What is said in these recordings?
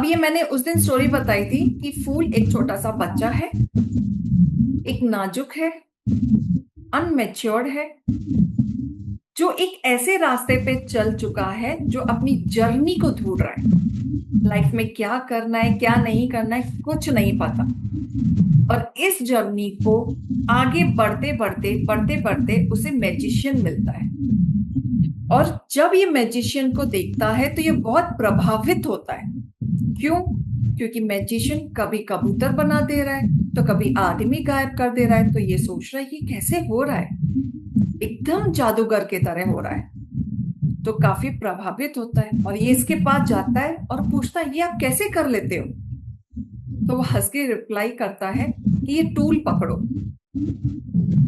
अब ये मैंने उस दिन स्टोरी बताई थी कि फूल एक छोटा सा बच्चा है, एक नाजुक है, अनमेच्योर्ड है, जो एक ऐसे रास्ते पे चल चुका है, जो अपनी जर्नी को ढूंढ रहा है। लाइफ में क्या करना है, क्या नहीं करना है, कुछ नहीं पता। और इस जर्नी को आगे बढ़ते बढ़ते बढ़ते बढ़ते उसे मैजिशियन मिलता है। और जब ये मैजिशियन को देखता है तो ये बहुत प्रभावित होता है। क्यों? क्योंकि मैजिशियन कभी कबूतर बना दे रहा है, तो कभी आदमी गायब कर दे रहा है। तो ये सोच रहा है कि कैसे हो रहा है, एकदम जादूगर की तरह हो रहा है। तो काफी प्रभावित होता है और ये इसके पास जाता है और पूछता है, ये आप कैसे कर लेते हो? तो वो हंस के रिप्लाई करता है कि ये टूल पकड़ो,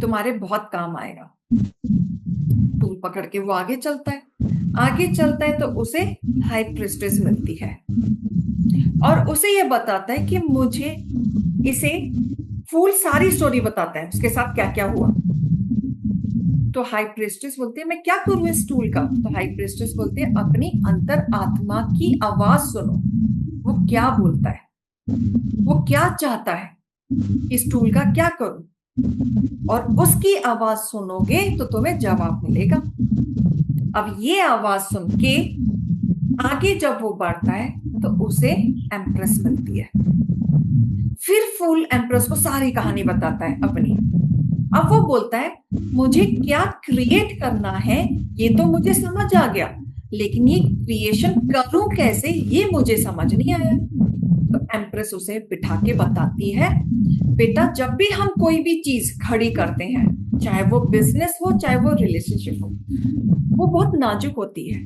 तुम्हारे बहुत काम आएगा। टूल पकड़ के वो आगे चलता है। आगे चलता है तो उसे हाई प्रिस्टेस मिलती है और उसे ये बताता है कि मुझे इसे फूल सारी स्टोरी बताता है उसके साथ क्या क्या हुआ। तो हाई प्रिस्टेस बोलती है, मैं क्या करूं इस टूल का? तो हाई प्रिस्टेस बोलती है, अपनी अंतर आत्मा की आवाज सुनो, वो क्या बोलता है, वो क्या चाहता है, इस टूल का क्या करूं? और उसकी आवाज सुनोगे तो तुम्हें जवाब मिलेगा। अब ये आवाज सुन के आगे जब वो बढ़ता है तो उसे एम्प्रेस मिलती है। फिर फूल एम्प्रेस को सारी कहानी बताता है अपनी। अब वो बोलता है, मुझे क्या क्रिएट करना है ये तो मुझे समझ आ गया, लेकिन ये क्रिएशन करूं कैसे ये मुझे समझ नहीं आया। तो एम्प्रेस उसे बिठा के बताती है, बेटा जब भी हम कोई भी चीज खड़ी करते हैं, चाहे वो बिजनेस हो चाहे वो रिलेशनशिप हो, वो बहुत नाजुक होती है।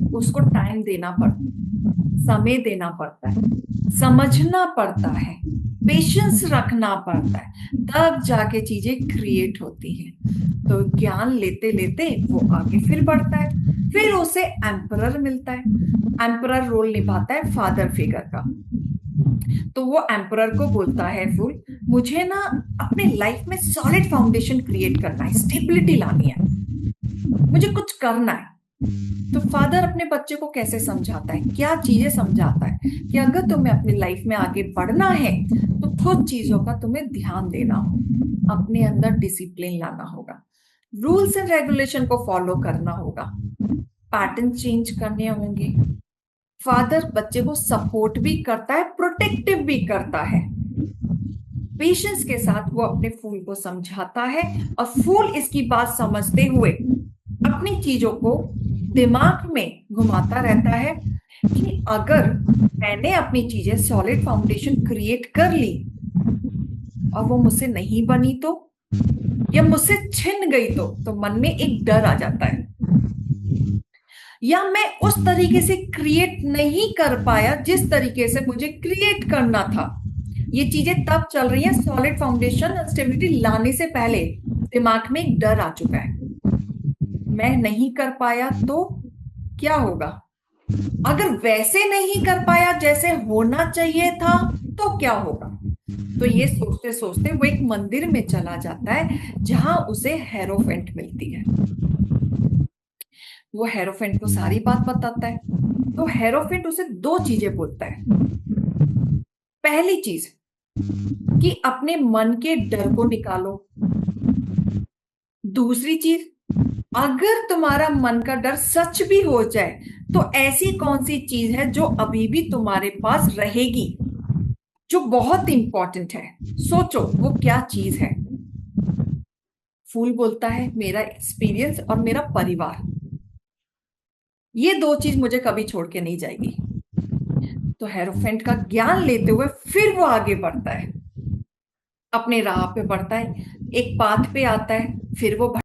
उसको टाइम देना पड़ता है, समय देना पड़ता है, समझना पड़ता है, पेशेंस रखना पड़ता है, तब जाके चीजें क्रिएट होती हैं। तो ज्ञान लेते लेते वो आगे फिर बढ़ता है। फिर उसे एम्परर मिलता है। एम्परर रोल निभाता है फादर फिगर का। तो वो एम्परर को बोलता है, फूल मुझे ना अपने लाइफ में सॉलिड फाउंडेशन क्रिएट करना है, स्टेबिलिटी लानी है, मुझे कुछ करना है। तो फादर अपने बच्चे को कैसे समझाता है, क्या चीजें समझाता है कि अगर तुम्हें अपनी लाइफ में आगे बढ़ना है तो कुछ चीजों का तुम्हें ध्यान देना होगा, अपने अंदर डिसिप्लिन लाना होगा, रूल्स एंड रेगुलेशन को फॉलो करना होगा, पैटर्न चेंज करने होंगे। फादर बच्चे को सपोर्ट भी करता है, प्रोटेक्टिव भी करता है। पेशेंस के साथ वो अपने फूल को समझाता है और फूल इसकी बात समझते हुए अपनी चीजों को दिमाग में घुमाता रहता है कि अगर मैंने अपनी चीजें सॉलिड फाउंडेशन क्रिएट कर ली और वो मुझसे नहीं बनी तो, या मुझसे छिन गई तो मन में एक डर आ जाता है। या मैं उस तरीके से क्रिएट नहीं कर पाया जिस तरीके से मुझे क्रिएट करना था। ये चीजें तब चल रही हैं, सॉलिड फाउंडेशन और स्टेबिलिटी लाने से पहले दिमाग में एक डर आ चुका है, मैं नहीं कर पाया तो क्या होगा, अगर वैसे नहीं कर पाया जैसे होना चाहिए था तो क्या होगा। तो ये सोचते सोचते वो एक मंदिर में चला जाता है जहां उसे हेरोफेंट मिलती है। वो हेरोफेंट को सारी बात बताता है। तो हेरोफेंट उसे दो चीजें बोलता है। पहली चीज कि अपने मन के डर को निकालो। दूसरी चीज, अगर तुम्हारा मन का डर सच भी हो जाए तो ऐसी कौन सी चीज है जो अभी भी तुम्हारे पास रहेगी, जो बहुत इंपॉर्टेंट है, सोचो वो क्या चीज है। फूल बोलता है, मेरा एक्सपीरियंस और मेरा परिवार, ये दो चीज मुझे कभी छोड़ के नहीं जाएगी। तो हेरोफेंट का ज्ञान लेते हुए फिर वो आगे बढ़ता है, अपने राह पे बढ़ता है, एक पाथ पे आता है, फिर वो